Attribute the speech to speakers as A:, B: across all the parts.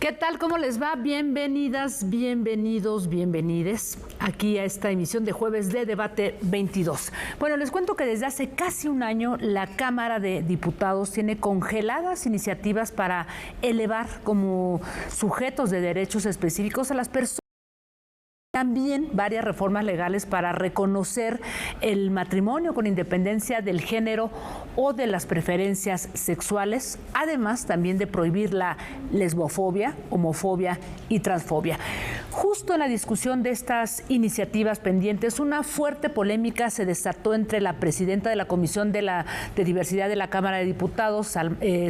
A: ¿Qué tal? ¿Cómo les va? Bienvenidas, bienvenidos, bienvenides aquí a esta emisión de jueves de Debate 22. Bueno, les cuento que desde hace casi un año la Cámara de Diputados tiene congeladas iniciativas para elevar como sujetos de derechos específicos a las personas. También varias reformas legales para reconocer el matrimonio con independencia del género o de las preferencias sexuales, además también de prohibir la lesbofobia, homofobia y transfobia. Justo en la discusión de estas iniciativas pendientes, una fuerte polémica se desató entre la presidenta de la Comisión de Diversidad de la Cámara de Diputados,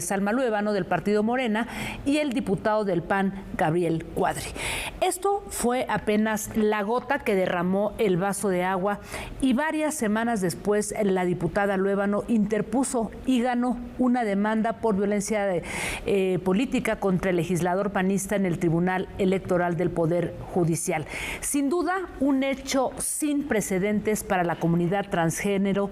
A: Salma Luébano, del Partido Morena, y el diputado del PAN, Gabriel Cuadri. Esto fue apenas la gota que derramó el vaso de agua y varias semanas después la diputada Luébano interpuso y ganó una demanda por violencia política contra el legislador panista en el Tribunal Electoral del Poder Judicial. Sin duda, un hecho sin precedentes para la comunidad transgénero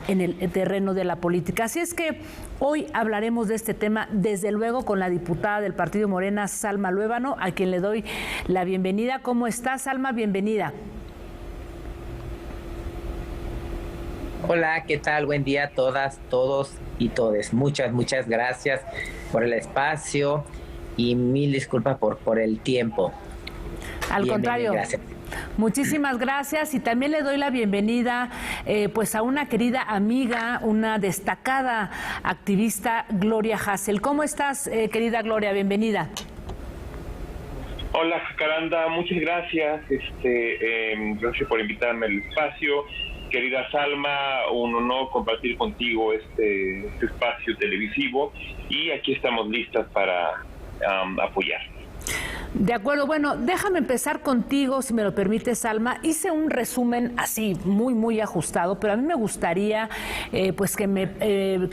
A: en el terreno de la política. Así es que hoy hablaremos de este tema, desde luego, con la diputada del Partido Morena, Salma Luébano, a quien le doy la bienvenida. ¿Cómo está, Salma? Bienvenida.
B: Hola, ¿qué tal? Buen día a todas, todos y todes. Muchas gracias por el espacio y mil disculpas por el tiempo.
A: Al contrario.
B: Gracias.
A: Muchísimas gracias y también le doy la bienvenida pues a una querida amiga, una destacada activista, Gloria Hassel. ¿Cómo estás, querida Gloria? Bienvenida.
C: Hola, Jacaranda, muchas gracias. Gracias por invitarme al espacio. Querida Salma, un honor compartir contigo este espacio televisivo y aquí estamos listas para apoyar.
A: De acuerdo, bueno, déjame empezar contigo, si me lo permite, Salma. Hice un resumen así, muy ajustado, pero a mí me gustaría pues que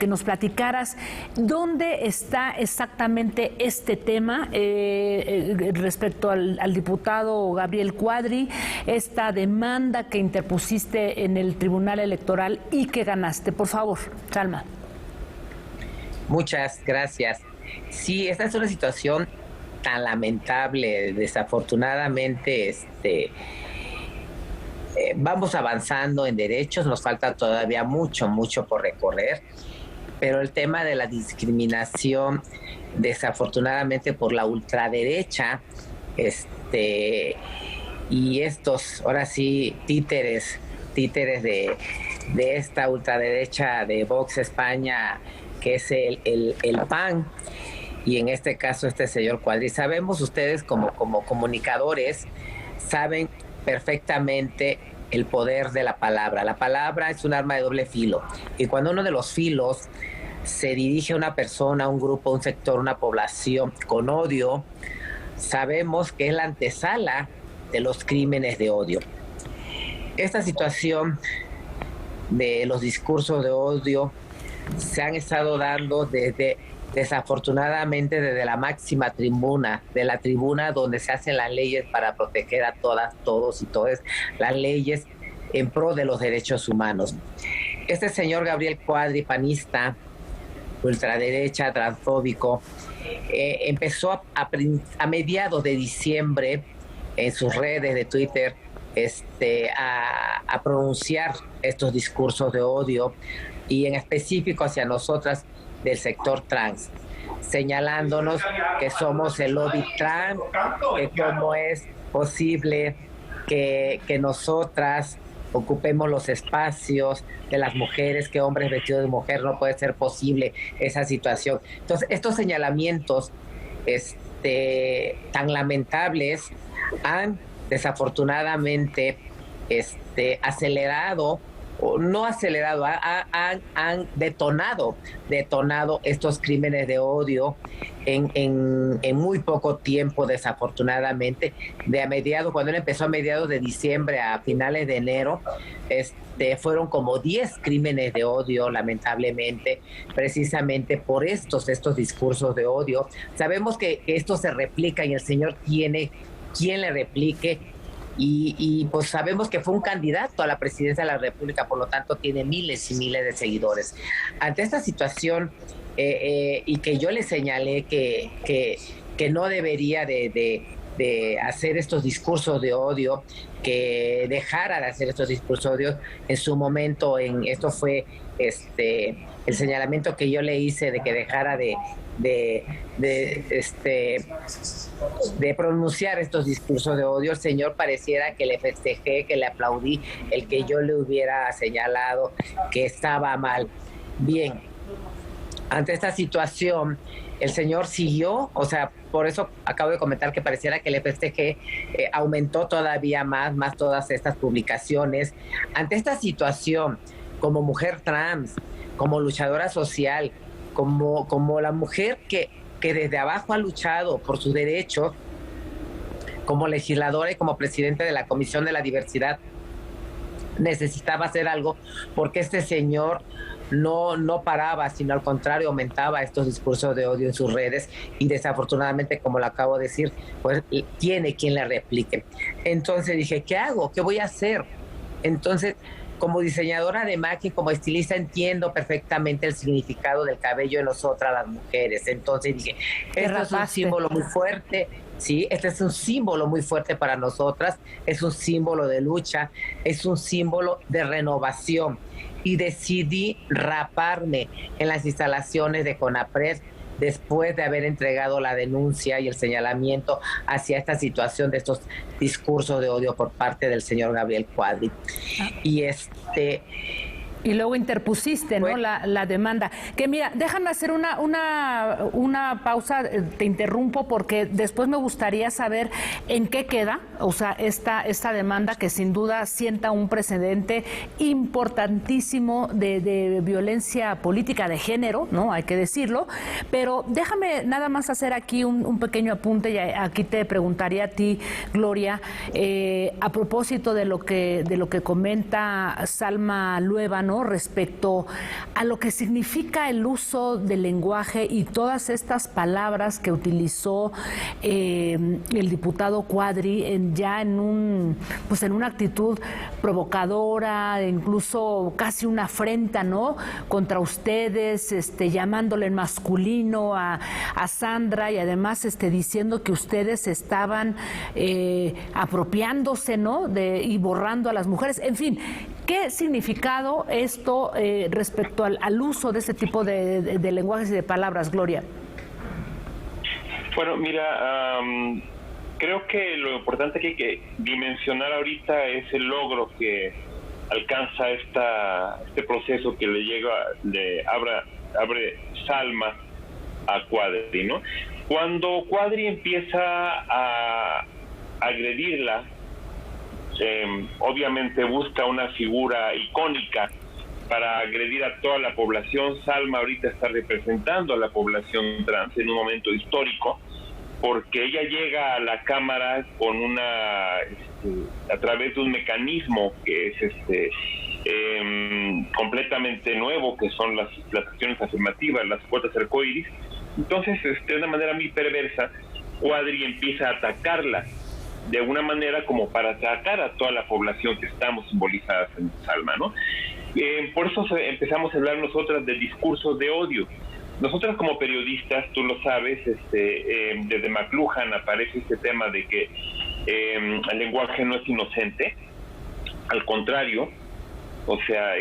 A: nos platicaras dónde está exactamente este tema respecto al diputado Gabriel Cuadri, esta demanda que interpusiste en el Tribunal Electoral y que ganaste. Por favor, Salma.
B: Muchas gracias. Sí, esta es una situación tan lamentable. Desafortunadamente vamos avanzando en derechos, nos falta todavía mucho por recorrer, pero el tema de la discriminación, desafortunadamente por la ultraderecha, y estos, ahora sí, títeres de esta ultraderecha de Vox España, que es el PAN, y en este caso este señor Cuadri. Sabemos, ustedes como comunicadores saben perfectamente el poder de la palabra. La palabra es un arma de doble filo, y cuando uno de los filos se dirige a una persona, a un grupo, a un sector, una población con odio, sabemos que es la antesala de los crímenes de odio. Esta situación de los discursos de odio se han estado dando desafortunadamente desde la máxima tribuna, de la tribuna donde se hacen las leyes para proteger a todas, todos y todas, las leyes en pro de los derechos humanos. Este señor Gabriel Cuadri, panista, ultraderecha, transfóbico, empezó a mediados de diciembre en sus redes de Twitter a pronunciar estos discursos de odio, y en específico hacia nosotras del sector trans, señalándonos que somos el lobby trans, que cómo es posible que nosotras ocupemos los espacios de las mujeres, que hombres vestidos de mujer, no puede ser posible esa situación. Entonces, estos señalamientos tan lamentables han desafortunadamente acelerado, o no acelerado, han detonado estos crímenes de odio en muy poco tiempo, desafortunadamente. Cuando él empezó a mediados de diciembre a finales de enero, fueron como 10 crímenes de odio, lamentablemente, precisamente por estos discursos de odio. Sabemos que esto se replica y el señor tiene quien le replique, y pues sabemos que fue un candidato a la presidencia de la República, por lo tanto tiene miles y miles de seguidores. Ante esta situación, y que yo le señalé que que no debería de hacer estos discursos de odio, que dejara de hacer estos discursos de odio en su momento. Esto fue el señalamiento que yo le hice de que dejara de pronunciar estos discursos de odio. El señor pareciera que le festejé, que le aplaudí el que yo le hubiera señalado que estaba mal. Bien, ante esta situación, el señor siguió, o sea, por eso acabo de comentar que pareciera que le festejé, aumentó todavía más todas estas publicaciones. Ante esta situación, como mujer trans, como luchadora social, como la mujer que desde abajo ha luchado por sus derechos, como legisladora y como presidente de la Comisión de la Diversidad, necesitaba hacer algo porque este señor no paraba, sino al contrario aumentaba estos discursos de odio en sus redes, y desafortunadamente, como lo acabo de decir, pues tiene quien le replique. Entonces dije, ¿qué hago? ¿Qué voy a hacer? Entonces, como diseñadora de imagen, como estilista, entiendo perfectamente el significado del cabello de nosotras las mujeres. Entonces dije, esto es un símbolo muy fuerte. Sí, este es un símbolo muy fuerte para nosotras, es un símbolo de lucha, es un símbolo de renovación. Y decidí raparme en las instalaciones de CONAPRED después de haber entregado la denuncia y el señalamiento hacia esta situación de estos discursos de odio por parte del señor Gabriel Cuadri.
A: Y luego interpusiste, ¿no? La demanda. Que mira, déjame hacer una pausa, te interrumpo porque después me gustaría saber en qué queda, o sea, esta demanda que sin duda sienta un precedente importantísimo de violencia política de género, ¿no? Hay que decirlo. Pero déjame nada más hacer aquí un pequeño apunte, y aquí te preguntaría a ti, Gloria, a propósito de lo que comenta Salma Luébano, ¿no? Respecto a lo que significa el uso del lenguaje y todas estas palabras que utilizó el diputado Cuadri en una actitud provocadora, incluso casi una afrenta, ¿no? Contra ustedes, llamándole en masculino a Sandra, y además diciendo que ustedes estaban apropiándose, ¿no? Y borrando a las mujeres. En fin, ¿qué significado esto respecto al uso de ese tipo de lenguajes y de palabras, Gloria?
C: Bueno, mira, creo que lo importante que hay que dimensionar ahorita es el logro que alcanza este proceso que le abre Salma a Cuadri, ¿no? Cuando Cuadri empieza a agredirla, obviamente busca una figura icónica para agredir a toda la población. Salma ahorita está representando a la población trans en un momento histórico, porque ella llega a la Cámara con a través de un mecanismo que es completamente nuevo, que son las acciones afirmativas, las cuotas arcoíris. Entonces, de una manera muy perversa, Cuadri empieza a atacarla de alguna manera como para atacar a toda la población que estamos simbolizadas en Salma, ¿no? Por eso empezamos a hablar nosotras de discursos de odio. Nosotras como periodistas, tú lo sabes, desde McLuhan aparece este tema de que el lenguaje no es inocente, al contrario, o sea,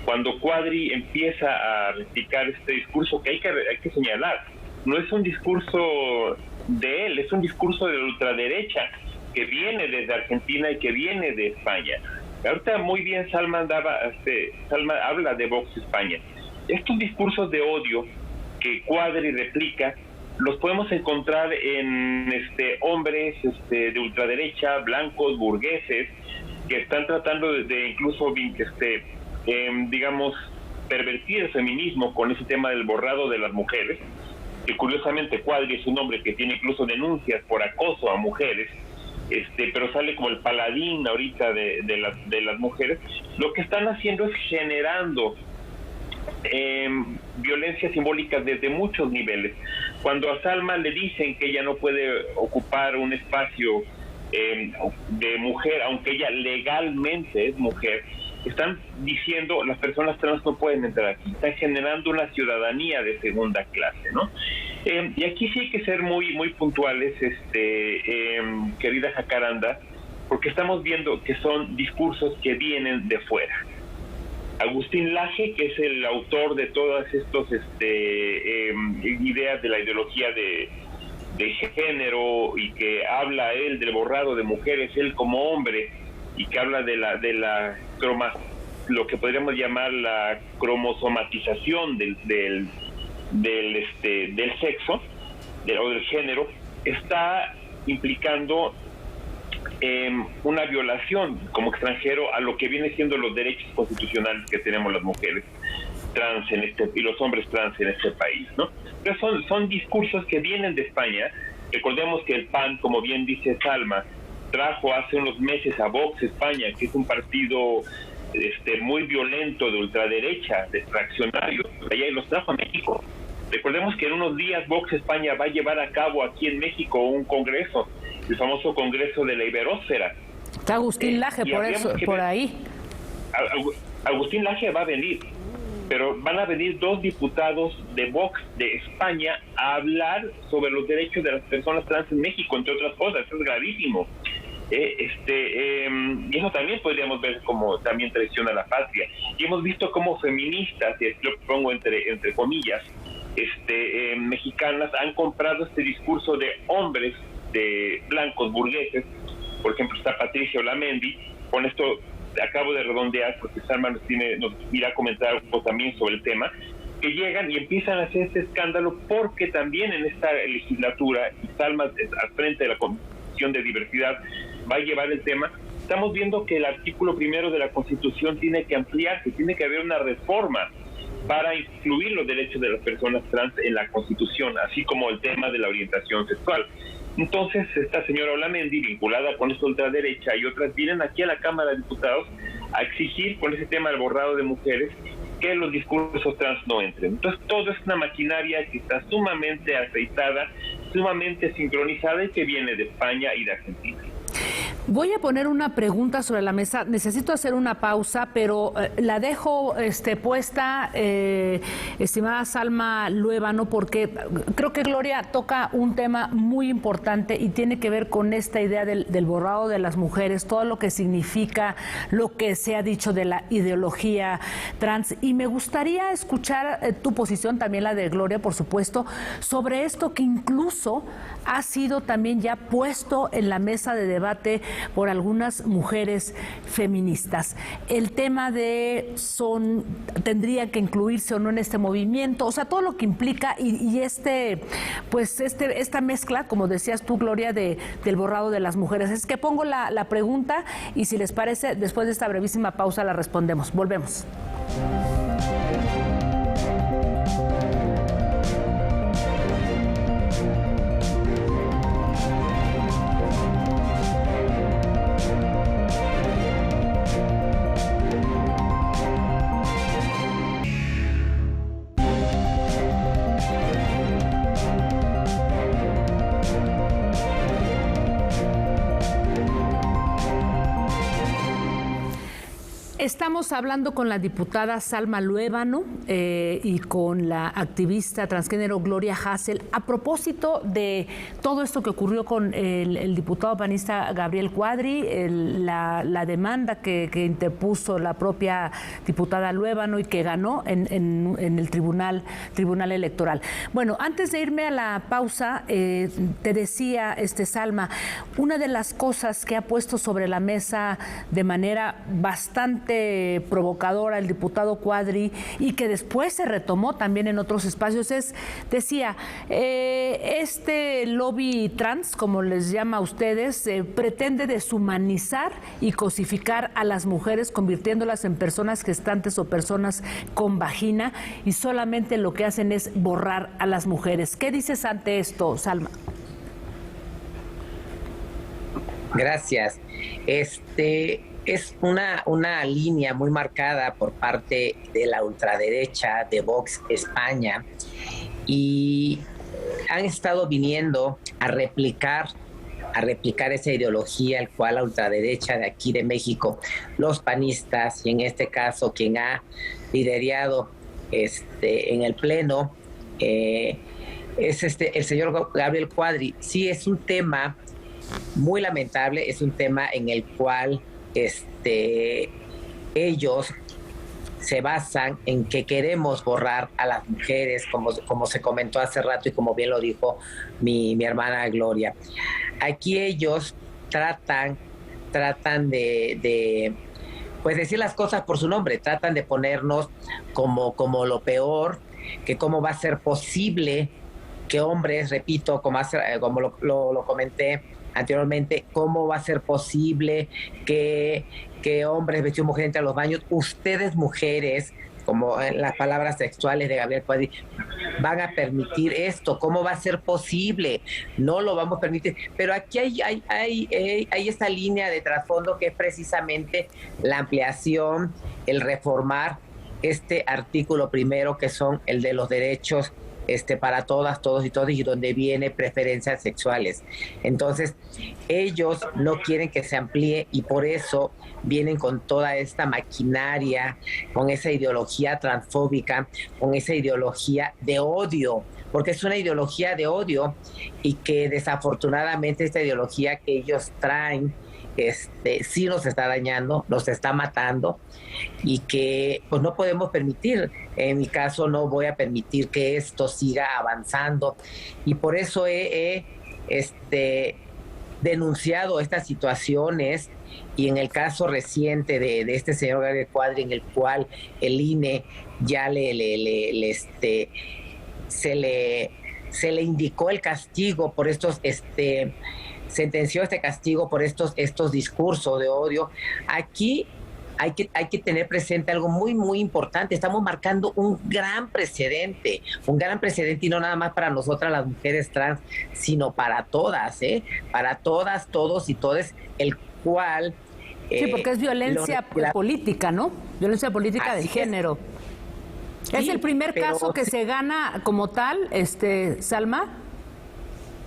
C: cuando Cuadri empieza a replicar este discurso, que hay que señalar, no es un discurso de él, es un discurso de la ultraderecha que viene desde Argentina y que viene de España. Ahorita muy bien Salma habla de Vox España. Estos discursos de odio que Cuadri replica los podemos encontrar en hombres de ultraderecha, blancos, burgueses, que están tratando de incluso digamos pervertir el feminismo con ese tema del borrado de las mujeres, que curiosamente Cuadri es un hombre que tiene incluso denuncias por acoso a mujeres, pero sale como el paladín ahorita de las mujeres. Lo que están haciendo es generando violencia simbólica desde muchos niveles. Cuando a Salma le dicen que ella no puede ocupar un espacio de mujer, aunque ella legalmente es mujer, están diciendo las personas trans no pueden entrar aquí, están generando una ciudadanía de segunda clase, ¿no? Y aquí sí hay que ser muy puntuales, querida Jacaranda, porque estamos viendo que son discursos que vienen de fuera. Agustín Laje, que es el autor de todas estas ideas de la ideología de género, y que habla él del borrado de mujeres, él como hombre, y que habla de lo que podríamos llamar la cromosomatización del sexo o del género, está implicando una violación como extranjero a lo que viene siendo los derechos constitucionales que tenemos las mujeres trans y los hombres trans en este país, ¿no? Entonces son discursos que vienen de España. Recordemos que el PAN, como bien dice Salma, trajo hace unos meses a Vox España, que es un partido muy violento de ultraderecha, de fraccionarios, allá, y los trajo a México. Recordemos que en unos días Vox España va a llevar a cabo aquí en México un congreso, el famoso Congreso de la Iberósfera.
A: Está Agustín Laje por ahí.
C: Agustín Laje va a venir, pero van a venir 2 diputados de Vox de España a hablar sobre los derechos de las personas trans en México, entre otras cosas. Eso es gravísimo. Y eso también podríamos ver como también traición a la patria. Y hemos visto cómo feministas, y lo pongo entre comillas, mexicanas, han comprado este discurso de hombres de blancos burgueses. Por ejemplo, está Patricia Olamendi. Con esto acabo de redondear, porque Salma nos irá a comentar un poco también sobre el tema, que llegan y empiezan a hacer este escándalo, porque también en esta legislatura, y Salma al frente de la Comisión de Diversidad va a llevar el tema, estamos viendo que el artículo 1 de la Constitución tiene que ampliarse, tiene que haber una reforma para incluir los derechos de las personas trans en la Constitución, así como el tema de la orientación sexual. Entonces, esta señora Olamendi, vinculada con esta ultraderecha, y otras vienen aquí a la Cámara de Diputados a exigir, con ese tema del borrado de mujeres, que los discursos trans no entren. Entonces, todo es una maquinaria que está sumamente aceitada, sumamente sincronizada, y que viene de España y de Argentina.
A: Voy a poner una pregunta sobre la mesa. Necesito hacer una pausa, pero la dejo puesta, estimada Salma Luébano, porque creo que Gloria toca un tema muy importante y tiene que ver con esta idea del borrado de las mujeres, todo lo que significa, lo que se ha dicho de la ideología trans. Y me gustaría escuchar tu posición, también la de Gloria, por supuesto, sobre esto que incluso ha sido también ya puesto en la mesa de debate por algunas mujeres feministas. El tema de tendría que incluirse o no en este movimiento, o sea, todo lo que implica y esta mezcla, como decías tú, Gloria, del borrado de las mujeres. Es que pongo la pregunta y, si les parece, después de esta brevísima pausa la respondemos. Volvemos. Estamos hablando con la diputada Salma Luébano y con la activista transgénero Gloria Hassel a propósito de todo esto que ocurrió con el diputado panista Gabriel Cuadri, la demanda que interpuso la propia diputada Luébano y que ganó en el tribunal electoral. Bueno, antes de irme a la pausa, te decía, Salma, una de las cosas que ha puesto sobre la mesa de manera bastante provocadora el diputado Cuadri y que después se retomó también en otros espacios decía, este lobby trans, como les llama a ustedes, pretende deshumanizar y cosificar a las mujeres, convirtiéndolas en personas gestantes o personas con vagina, y solamente lo que hacen es borrar a las mujeres. ¿Qué dices ante esto, Salma?
B: Gracias. Es una línea muy marcada por parte de la ultraderecha de Vox España, y han estado viniendo a replicar esa ideología, el cual la ultraderecha de aquí de México, los panistas, y en este caso quien ha liderado en el Pleno, es el señor Gabriel Cuadri. Sí, es un tema muy lamentable, es un tema en el cual ellos se basan en que queremos borrar a las mujeres, como se comentó hace rato y como bien lo dijo mi hermana Gloria. Aquí ellos tratan de pues decir las cosas por su nombre, tratan de ponernos como lo peor, que cómo va a ser posible que hombres, repito, como lo comenté anteriormente, cómo va a ser posible que hombres vestidos de mujer entren a los baños. Ustedes, mujeres, como en las palabras sexuales de Gabriel Cuadri, van a permitir esto. ¿Cómo va a ser posible? No lo vamos a permitir. Pero aquí hay esta línea de trasfondo que es precisamente la ampliación, el reformar este artículo primero, que son el de los derechos para todas, todos y todos, y donde viene preferencias sexuales. Entonces, ellos no quieren que se amplíe y por eso vienen con toda esta maquinaria, con esa ideología transfóbica, con esa ideología de odio, porque es una ideología de odio y que desafortunadamente esta ideología que ellos traen sí nos está dañando, nos está matando y que pues no podemos permitir. En mi caso no voy a permitir que esto siga avanzando y por eso he denunciado estas situaciones. Y en el caso reciente de este señor Gabriel Cuadri, en el cual el INE ya se le indicó el castigo por estos sentenció este castigo por estos discursos de odio. Aquí hay que tener presente algo muy, muy importante. Estamos marcando un gran precedente y no nada más para nosotras las mujeres trans, sino para todas, para todas, todos y todes, el cual...
A: Sí, porque es violencia política, ¿no? Violencia política de género. Sí, ¿es el primer caso que se gana como tal, Salma?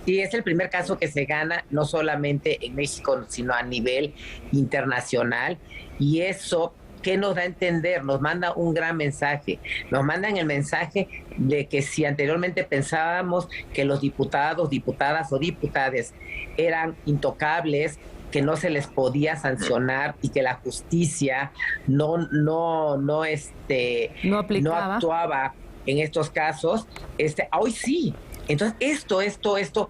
B: Sí, es el primer caso que se gana, no solamente en México, sino a nivel internacional. Y eso, ¿qué nos da a entender? Nos manda un gran mensaje. Nos mandan el mensaje de que si anteriormente pensábamos que los diputados, diputadas o diputades eran intocables, que no se les podía sancionar y que la justicia no actuaba en estos casos, hoy sí. Entonces, esto,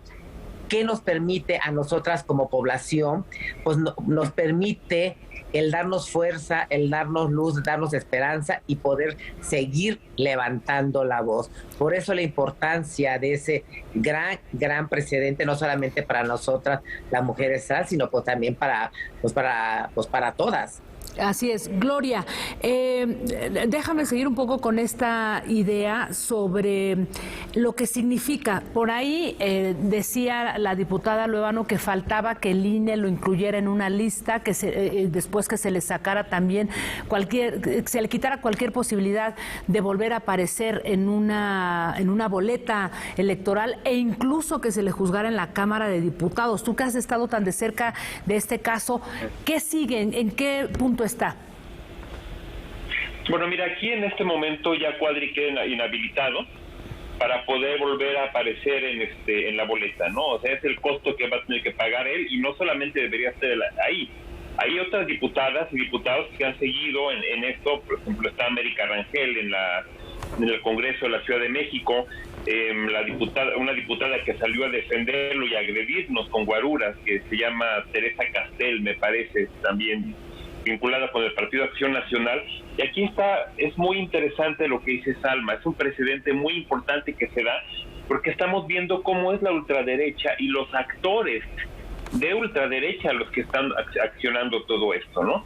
B: ¿qué nos permite a nosotras como población? Pues nos permite el darnos fuerza, el darnos luz, darnos esperanza y poder seguir levantando la voz. Por eso la importancia de ese gran precedente, no solamente para nosotras, las mujeres trans, sino pues también para todas.
A: Así es. Gloria, déjame seguir un poco con esta idea sobre lo que significa. Por ahí decía la diputada Luevano que faltaba que el INE lo incluyera en una lista, que después que se le sacara también se le quitara cualquier posibilidad de volver a aparecer en una boleta electoral e incluso que se le juzgara en la Cámara de Diputados. Tú que has estado tan de cerca de este caso, ¿qué sigue? ¿En qué punto está?
C: Bueno, mira, aquí en este momento ya Cuadri queda inhabilitado para poder volver a aparecer en la boleta, ¿no? O sea, es el costo que va a tener que pagar él y no solamente debería ser ahí. Hay otras diputadas y diputados que han seguido en esto. Por ejemplo, está América Rangel en el Congreso de la Ciudad de México, una diputada que salió a defenderlo y a agredirnos con guaruras, que se llama Teresa Castel, me parece, también vinculada con el Partido Acción Nacional. Y aquí es muy interesante lo que dice Salma, es un precedente muy importante que se da, porque estamos viendo cómo es la ultraderecha y los actores de ultraderecha los que están accionando todo esto, ¿no?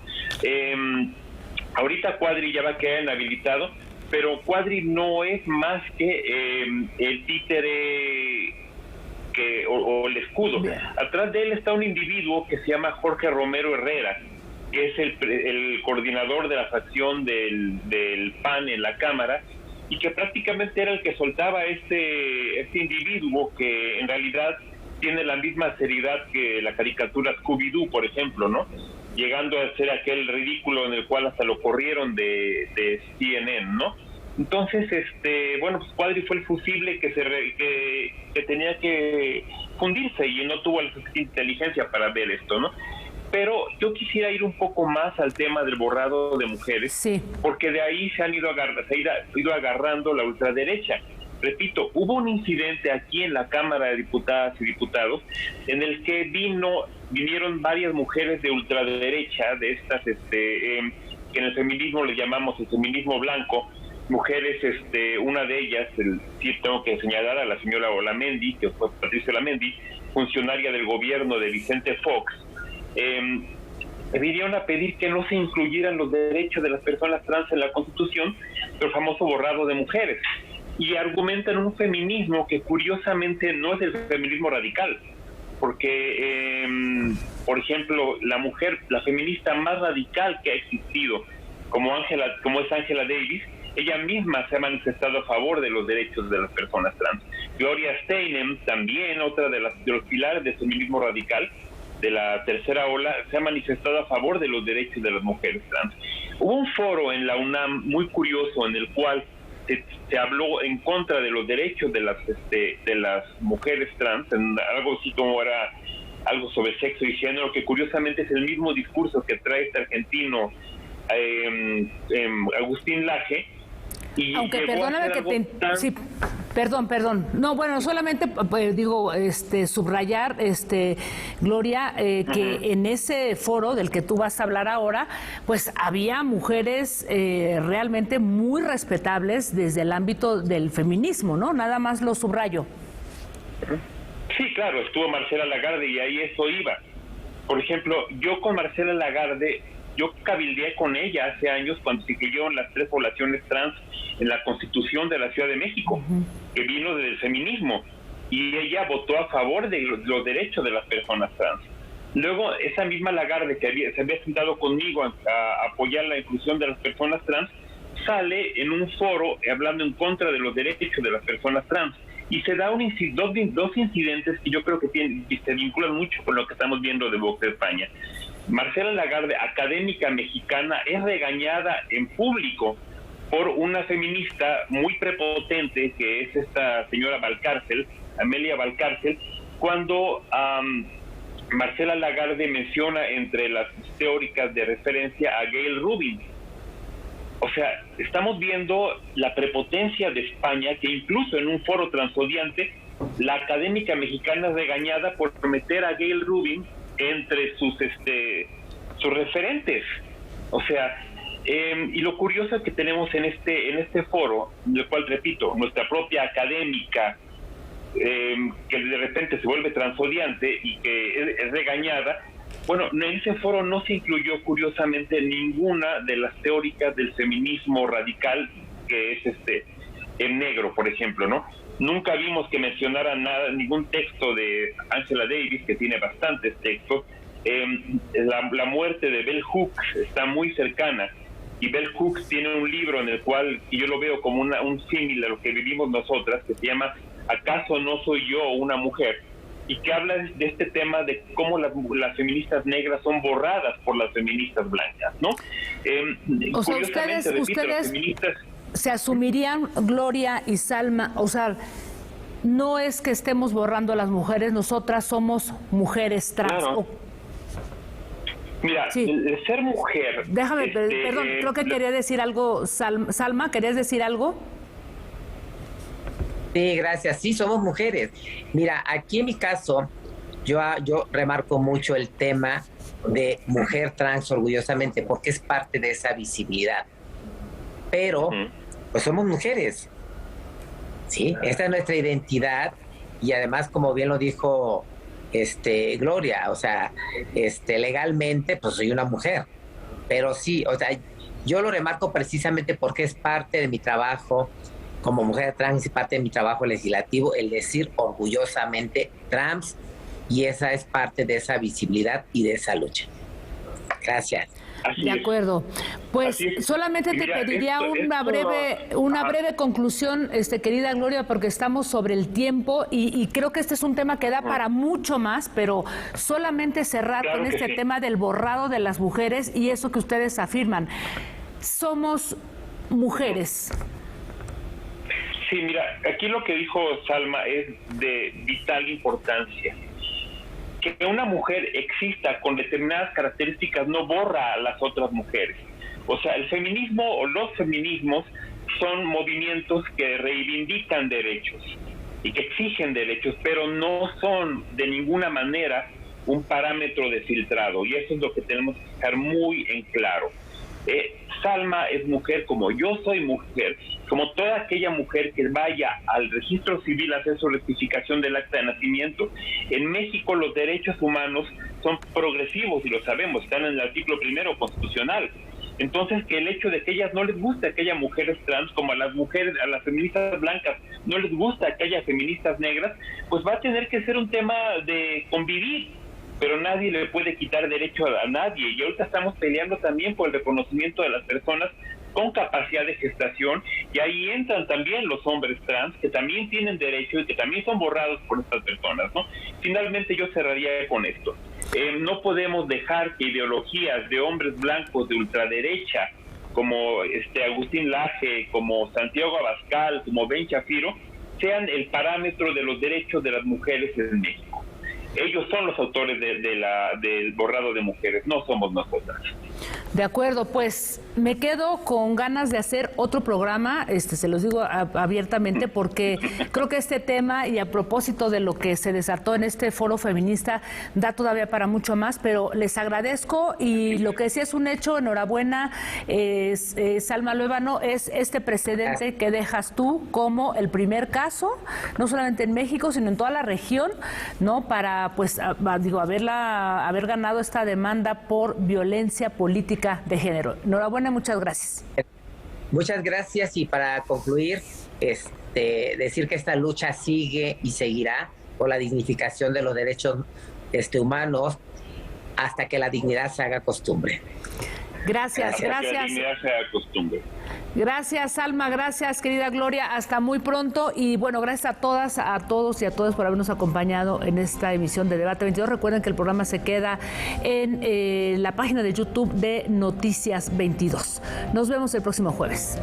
C: Ahorita Cuadri ya va a quedar inhabilitado, pero Cuadri no es más que el títere o el escudo. Atrás de él está un individuo que se llama Jorge Romero Herrera, que es el coordinador de la facción del PAN en la Cámara, y que prácticamente era el que soltaba este individuo que en realidad tiene la misma seriedad que la caricatura Scooby-Doo, por ejemplo, ¿no? Llegando a ser aquel ridículo en el cual hasta lo corrieron de CNN, ¿no? Entonces, bueno, pues Cuadri fue el fusible que tenía que fundirse y no tuvo la suficiente inteligencia para ver esto, ¿no? Pero yo quisiera ir un poco más al tema del borrado de mujeres,
A: sí, porque
C: de ahí se ha ido agarrando la ultraderecha. Repito, hubo un incidente aquí en la Cámara de Diputadas y Diputados en el que vinieron varias mujeres de ultraderecha, de estas que en el feminismo le llamamos el feminismo blanco, mujeres, una de ellas, sí tengo que señalar a la señora Olamendi, que fue Patricia Olamendi, funcionaria del gobierno de Vicente Fox, vinieron a pedir que no se incluyeran los derechos de las personas trans en la Constitución, el famoso borrado de mujeres, y argumentan un feminismo que curiosamente no es el feminismo radical, porque, por ejemplo, la feminista más radical que ha existido, como es Angela Davis, ella misma se ha manifestado a favor de los derechos de las personas trans. Gloria Steinem, también otra de los pilares del feminismo radical, de la tercera ola, se ha manifestado a favor de los derechos de las mujeres trans. Hubo un foro en la UNAM muy curioso en el cual se habló en contra de los derechos de las mujeres trans, en algo así como era algo sobre sexo y género, que curiosamente es el mismo discurso que trae este argentino Agustín Laje. Y
A: aunque perdóname que sí, perdón. No, bueno, solamente digo, subrayar, Gloria, que en ese foro del que tú vas a hablar ahora, pues había mujeres realmente muy respetables desde el ámbito del feminismo, ¿no? Nada más lo subrayo.
C: Sí, claro, estuvo Marcela Lagarde y ahí eso iba. Por ejemplo, yo con Marcela Lagarde, yo cabildeé con ella hace años cuando se incluyeron las 3 poblaciones trans en la Constitución de la Ciudad de México, que vino del feminismo, y ella votó a favor de los derechos de las personas trans. Luego, esa misma Lagarde que se había sentado conmigo a apoyar la inclusión de las personas trans, sale en un foro hablando en contra de los derechos de las personas trans, y se da dos incidentes que yo creo que se vinculan mucho con lo que estamos viendo de Vox de España. Marcela Lagarde, académica mexicana, es regañada en público por una feminista muy prepotente, que es esta señora Valcárcel, Amelia Valcárcel, cuando Marcela Lagarde menciona entre las teóricas de referencia a Gayle Rubin. O sea, estamos viendo la prepotencia de España, que incluso en un foro transodiante, la académica mexicana es regañada por meter a Gayle Rubin entre sus referentes. O sea, y lo curioso que tenemos en este foro, en el cual, repito, nuestra propia académica, que de repente se vuelve transodiante y que es regañada, bueno, en ese foro no se incluyó curiosamente ninguna de las teóricas del feminismo radical, que es en negro, por ejemplo, ¿no? Nunca vimos que mencionara ningún texto de Angela Davis, que tiene bastantes textos. La muerte de Bell Hooks está muy cercana, y Bell Hooks tiene un libro en el cual, y yo lo veo como un símil a lo que vivimos nosotras, que se llama ¿Acaso no soy yo una mujer? Y que habla de este tema de cómo las feministas negras son borradas por las feministas blancas, ¿no?
A: O sea, ustedes se asumirían, Gloria y Salma, o sea, no es que estemos borrando a las mujeres, nosotras somos mujeres trans.
C: Claro. Mira, sí. El ser mujer...
A: Déjame, perdón, creo que quería decir algo, Salma, ¿querías decir algo?
B: Sí, gracias. Sí, somos mujeres. Mira, aquí en mi caso, yo remarco mucho el tema de mujer trans orgullosamente, porque es parte de esa visibilidad. Pero, pues somos mujeres. Sí, esta es nuestra identidad, y además, como bien lo dijo Gloria, o sea, legalmente, pues soy una mujer. Pero sí, o sea, yo lo remarco precisamente porque es parte de mi trabajo como mujer trans y parte de mi trabajo legislativo, el decir orgullosamente trans, y esa es parte de esa visibilidad y de esa lucha. Gracias.
A: De acuerdo. Pues solamente te pediría una breve conclusión, querida Gloria, porque estamos sobre el tiempo y creo que este es un tema que da para mucho más, pero solamente cerrar con este tema del borrado de las mujeres y eso que ustedes afirman. Somos mujeres.
C: Sí, mira, aquí lo que dijo Salma es de vital importancia. Que una mujer exista con determinadas características no borra a las otras mujeres. O sea, el feminismo o los feminismos son movimientos que reivindican derechos y que exigen derechos, pero no son de ninguna manera un parámetro de filtrado, y eso es lo que tenemos que dejar muy en claro. Salma es mujer como yo soy mujer, como toda aquella mujer que vaya al registro civil a hacer su rectificación del acta de nacimiento. En México los derechos humanos son progresivos y lo sabemos, están en el artículo 1 constitucional. Entonces, que el hecho de que ellas no les gusta que haya mujeres trans, como a las mujeres, a las feministas blancas no les gusta que haya feministas negras, pues va a tener que ser un tema de convivir, pero nadie le puede quitar derecho a nadie. Y ahorita estamos peleando también por el reconocimiento de las personas con capacidad de gestación, y ahí entran también los hombres trans, que también tienen derecho y que también son borrados por estas personas, ¿no? Finalmente yo cerraría con esto. No podemos dejar que ideologías de hombres blancos de ultraderecha, como Agustín Laje, como Santiago Abascal, como Ben Shapiro, sean el parámetro de los derechos de las mujeres en México. Ellos son los autores del borrado de mujeres, no somos nosotras.
A: De acuerdo, pues me quedo con ganas de hacer otro programa, se los digo abiertamente, porque creo que este tema, y a propósito de lo que se desató en este foro feminista, da todavía para mucho más, pero les agradezco, y lo que sí es un hecho, enhorabuena, Salma Luébano, es este precedente que dejas tú como el primer caso, no solamente en México, sino en toda la región, ¿no? Para, pues, haber ganado esta demanda por violencia política de género. Enhorabuena, muchas gracias.
B: Muchas gracias, y para concluir, decir que esta lucha sigue y seguirá por la dignificación de los derechos humanos hasta que la dignidad se haga costumbre.
A: Gracias.
C: Que la dignidad se haga costumbre.
A: Gracias, Salma, gracias, querida Gloria, hasta muy pronto, y bueno, gracias a todas, a todos y a todas por habernos acompañado en esta emisión de Debate 22. Recuerden que el programa se queda en la página de YouTube de Noticias 22. Nos vemos el próximo jueves.